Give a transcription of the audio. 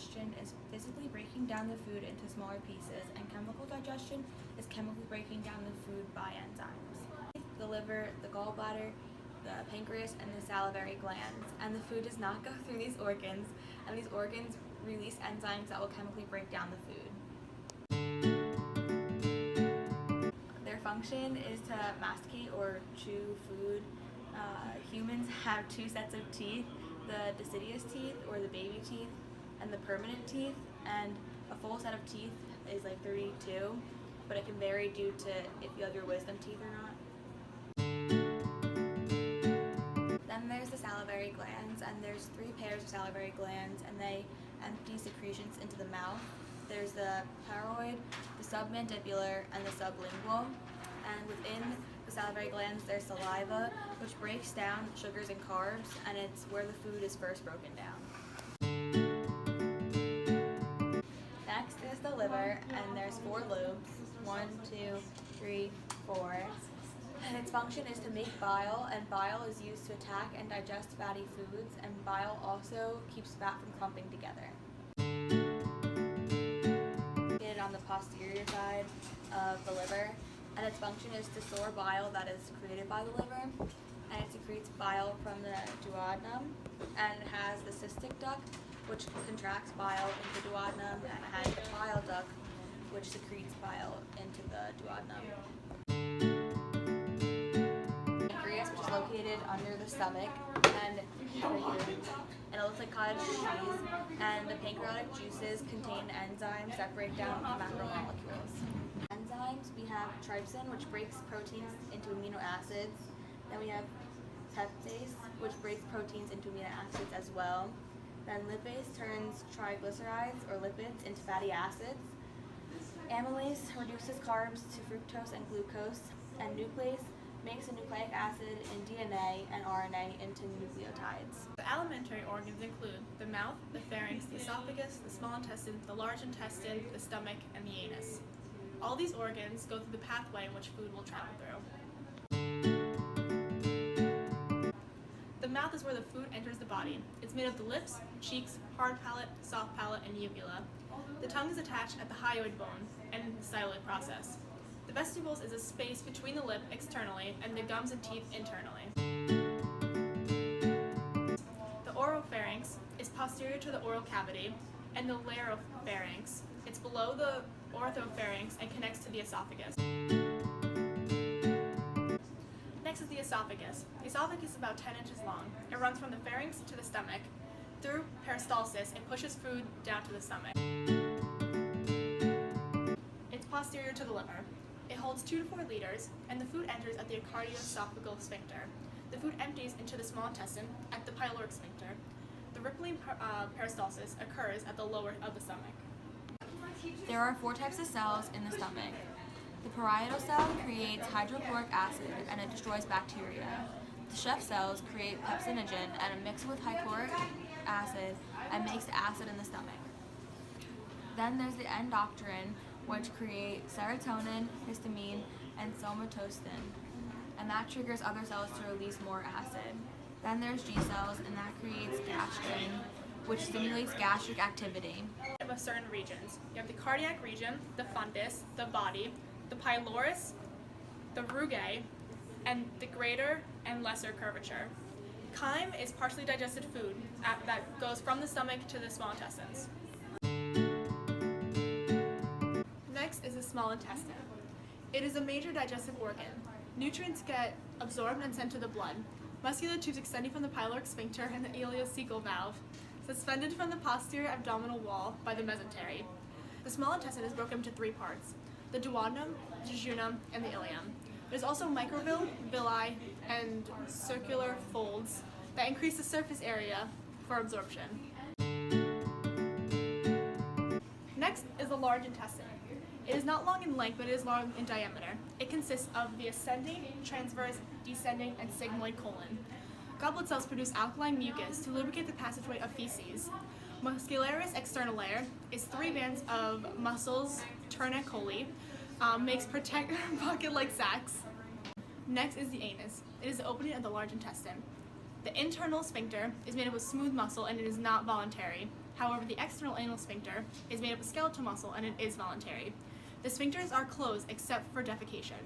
digestion is physically breaking down the food into smaller pieces, and chemical digestion is chemically breaking down the food by enzymes. The liver, the gallbladder, the pancreas, and the salivary glands, and the food does not go through these organs, and these organs release enzymes that will chemically break down the food. Their function is to masticate or chew food. Humans have two sets of teeth, the deciduous teeth or the baby teeth and the permanent teeth, and a full set of teeth is like 32, but it can vary due to if you have your wisdom teeth or not. Then there's the salivary glands, and there's 3 pairs of salivary glands, and they empty secretions into the mouth. There's the paroid, the submandibular, and the sublingual. And within the salivary glands, there's saliva, which breaks down sugars and carbs, and it's where the food is first broken down. Next is the liver, and there's 4 lobes, 1, 2, 3, 4. And its function is to make bile, and bile is used to attack and digest fatty foods, and bile also keeps fat from clumping together. On the posterior side of the liver, and its function is to store bile that is secreted by the liver, and it secretes bile from the duodenum, and it has the cystic duct, which contracts bile into the duodenum, and it has the bile duct, which secretes bile into the duodenum. Pancreas, which is located under the stomach, and it looks like cottage cheese, and the pancreatic juices contain enzymes that break down macromolecules. Enzymes, we have trypsin, which breaks proteins into amino acids. Then we have peptase, which breaks proteins into amino acids as well. Then lipase turns triglycerides or lipids into fatty acids. Amylase reduces carbs to fructose and glucose, and nuclease makes a nucleic acid in DNA and RNA into nucleotides. The alimentary organs include the mouth, the pharynx, the esophagus, the small intestine, the large intestine, the stomach, and the anus. All these organs go through the pathway in which food will travel through. The mouth is where the food enters the body. It's made of the lips, cheeks, hard palate, soft palate, and uvula. The tongue is attached at the hyoid bone and in the styloid process. The vestibules is a space between the lip externally and the gums and teeth internally. The oropharynx is posterior to the oral cavity, and the laryngopharynx. It's below the orthopharynx and connects to the esophagus. Next is the esophagus. The esophagus is about 10 inches long. It runs from the pharynx to the stomach. Through peristalsis, it pushes food down to the stomach. It's posterior to the liver. It holds 2 to 4 liters, and the food enters at the cardioesophageal sphincter. The food empties into the small intestine at the pyloric sphincter. The rippling peristalsis occurs at the lower of the stomach. There are 4 types of cells in the stomach. The parietal cell creates hydrochloric acid, and it destroys bacteria. The Chef cells create pepsinogen, and it mixes with hydrochloric acid and makes the acid in the stomach. Then there's the endocrine, which create serotonin, histamine, and somatostin, and that triggers other cells to release more acid. Then there's G cells, and that creates gastrin, which stimulates gastric activity. Of certain regions. You have the cardiac region, the fundus, the body, the pylorus, the rugae, and the greater and lesser curvature. Chyme is partially digested food that goes from the stomach to the small intestines. Next is the small intestine. It is a major digestive organ. Nutrients get absorbed and sent to the blood. Muscular tubes extending from the pyloric sphincter and the ileocecal valve, suspended from the posterior abdominal wall by the mesentery. The small intestine is broken into 3 parts: the duodenum, jejunum, and the ileum. There's also microvilli, villi, and circular folds that increase the surface area for absorption. Next is the large intestine. It is not long in length, but it is long in diameter. It consists of the ascending, transverse, descending, and sigmoid colon. Goblet cells produce alkaline mucus to lubricate the passageway of feces. Muscularis externa layer is 3 bands of muscles, tuniculi, makes pocket-like sacs. Next is the anus. It is the opening of the large intestine. The internal sphincter is made up of smooth muscle, and it is not voluntary. However, the external anal sphincter is made up of skeletal muscle and it is voluntary. The sphincters are closed except for defecation.